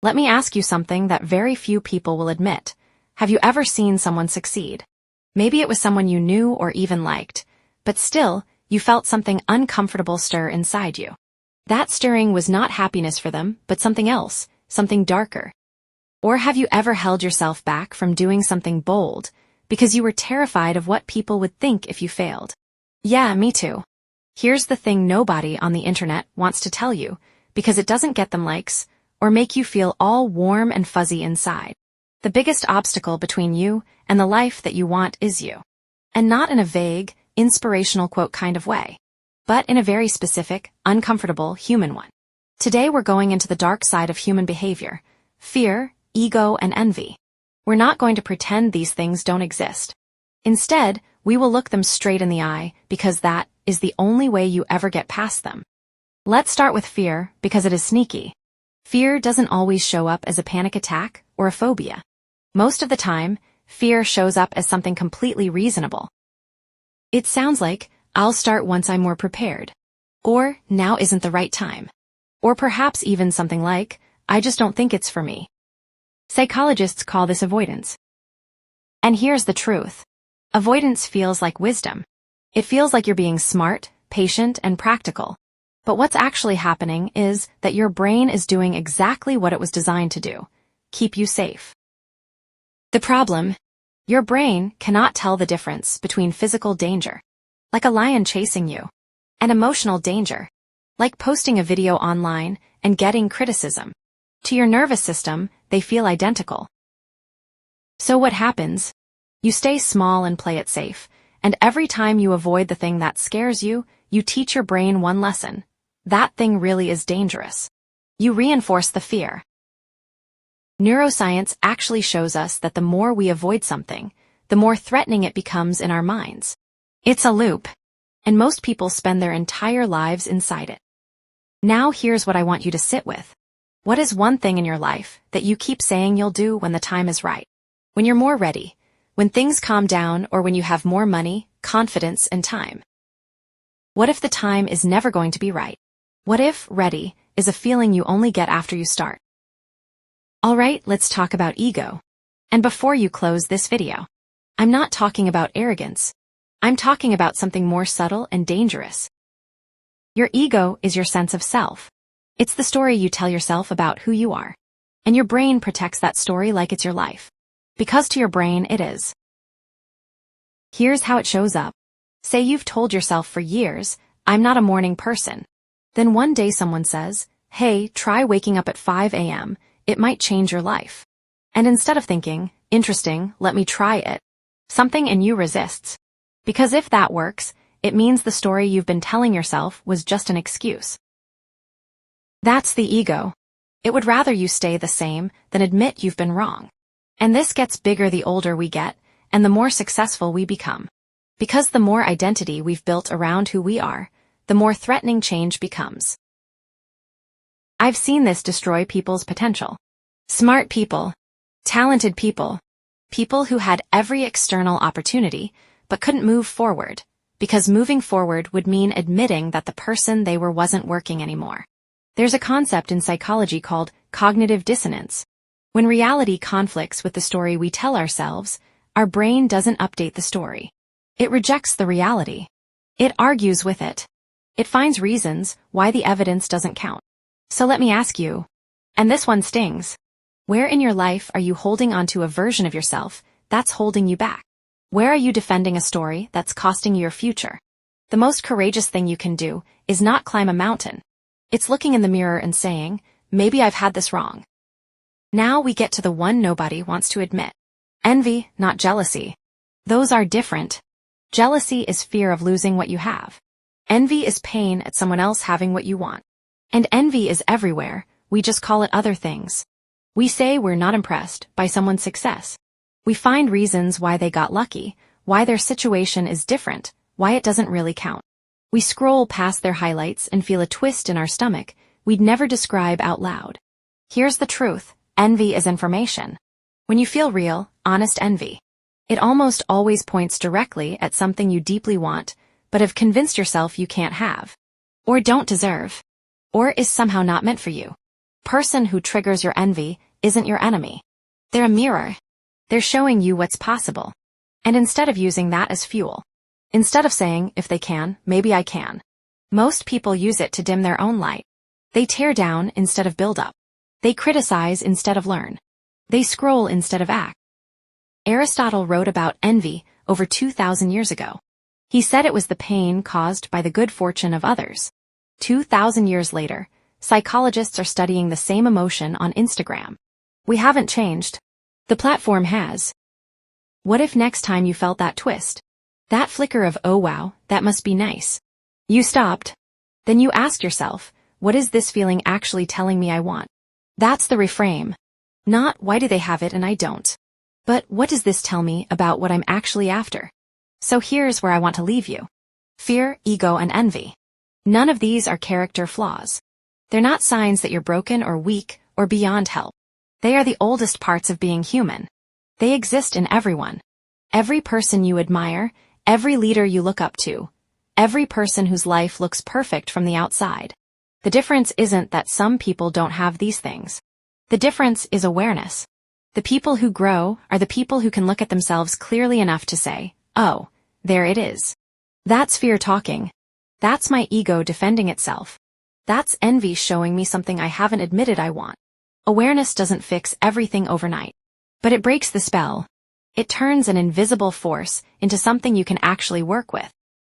Let me ask you something that very few people will admit. Have you ever seen someone succeed? Maybe it was someone you knew or even liked, but still, you felt something uncomfortable stir inside you. That stirring was not happiness for them, but something else, something darker. Or have you ever held yourself back from doing something bold because you were terrified of what people would think if you failed? Yeah, me too. Here's the thing nobody on the internet wants to tell you, because it doesn't get them likes, or make you feel all warm and fuzzy inside. The biggest obstacle between you and the life that you want is you. And not in a vague, inspirational quote kind of way, but in a very specific, uncomfortable human one. Today we're going into the dark side of human behavior: fear, ego, and envy. We're not going to pretend these things don't exist. Instead, we will look them straight in the eye, because that is the only way you ever get past them. Let's start with fear, because it is sneaky. Fear doesn't always show up as a panic attack or a phobia. Most of the time, fear shows up as something completely reasonable. It sounds like, "I'll start once I'm more prepared," or "now isn't the right time," or perhaps even something like, "I just don't think it's for me." Psychologists call this avoidance. And here's the truth. Avoidance feels like wisdom. It feels like you're being smart, patient, and practical. But what's actually happening is that your brain is doing exactly what it was designed to do: keep you safe. The problem: your brain cannot tell the difference between physical danger, like a lion chasing you, and emotional danger, like posting a video online and getting criticism. To your nervous system, they feel identical. So what happens? You stay small and play it safe, and every time you avoid the thing that scares you, you teach your brain one lesson: that thing really is dangerous. You reinforce the fear. Neuroscience actually shows us that the more we avoid something, the more threatening it becomes in our minds. It's a loop, and most people spend their entire lives inside it. Now here's what I want you to sit with. What is one thing in your life that you keep saying you'll do when the time is right? When you're more ready, when things calm down, or when you have more money, confidence, and time? What if the time is never going to be right? What if ready is a feeling you only get after you start? Alright, let's talk about ego. And before you close this video, I'm not talking about arrogance. I'm talking about something more subtle and dangerous. Your ego is your sense of self. It's the story you tell yourself about who you are. And your brain protects that story like it's your life. Because to your brain it is. Here's how it shows up. Say you've told yourself for years, "I'm not a morning person." Then one day someone says, "Hey, try waking up at 5 a.m., it might change your life." And instead of thinking, "Interesting, let me try it," something in you resists. Because if that works, it means the story you've been telling yourself was just an excuse. That's the ego. It would rather you stay the same than admit you've been wrong. And this gets bigger the older we get, and the more successful we become. Because the more identity we've built around who we are, the more threatening change becomes. I've seen this destroy people's potential. Smart people, talented people, people who had every external opportunity but couldn't move forward, because moving forward would mean admitting that the person they were wasn't working anymore. There's a concept in psychology called cognitive dissonance. When reality conflicts with the story we tell ourselves, our brain doesn't update the story. It rejects the reality. It argues with it. It finds reasons why the evidence doesn't count. So let me ask you, and this one stings, where in your life are you holding onto a version of yourself that's holding you back? Where are you defending a story that's costing you your future? The most courageous thing you can do is not climb a mountain. It's looking in the mirror and saying, "Maybe I've had this wrong." Now we get to the one nobody wants to admit. Envy, not jealousy. Those are different. Jealousy is fear of losing what you have. Envy is pain at someone else having what you want. And envy is everywhere, we just call it other things. We say we're not impressed by someone's success. We find reasons why they got lucky, why their situation is different, why it doesn't really count. We scroll past their highlights and feel a twist in our stomach we'd never describe out loud. Here's the truth: envy is information. When you feel real, honest envy, it almost always points directly at something you deeply want, but have convinced yourself you can't have, or don't deserve, or is somehow not meant for you. Person who triggers your envy isn't your enemy. They're a mirror. They're showing you what's possible. And instead of using that as fuel, instead of saying, if they can, maybe I can, most people use it to dim their own light. They tear down instead of build up. They criticize instead of learn. They scroll instead of act. Aristotle wrote about envy over 2,000 years ago. He said it was the pain caused by the good fortune of others. 2,000 years later, psychologists are studying the same emotion on Instagram. We haven't changed. The platform has. What if next time you felt that twist? That flicker of, oh wow, that must be nice. You stopped. Then you ask yourself, what is this feeling actually telling me I want? That's the reframe. Not, why do they have it and I don't? But, what does this tell me about what I'm actually after? So here's where I want to leave you. Fear, ego, and envy. None of these are character flaws. They're not signs that you're broken or weak or beyond help. They are the oldest parts of being human. They exist in everyone. Every person you admire, every leader you look up to, every person whose life looks perfect from the outside. The difference isn't that some people don't have these things. The difference is awareness. The people who grow are the people who can look at themselves clearly enough to say, oh, there it is. That's fear talking. That's my ego defending itself. That's envy showing me something I haven't admitted I want. Awareness doesn't fix everything overnight, but it breaks the spell. It turns an invisible force into something you can actually work with.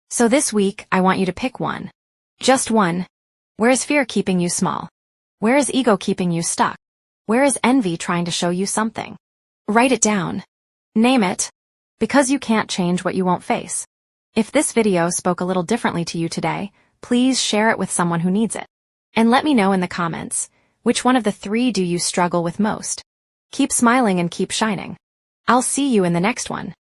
So this week, I want you to pick one. Just one. Where is fear keeping you small? Where is ego keeping you stuck? Where is envy trying to show you something? Write it down. Name it. Because you can't change what you won't face. If this video spoke a little differently to you today, please share it with someone who needs it. And let me know in the comments, which one of the three do you struggle with most? Keep smiling and keep shining. I'll see you in the next one.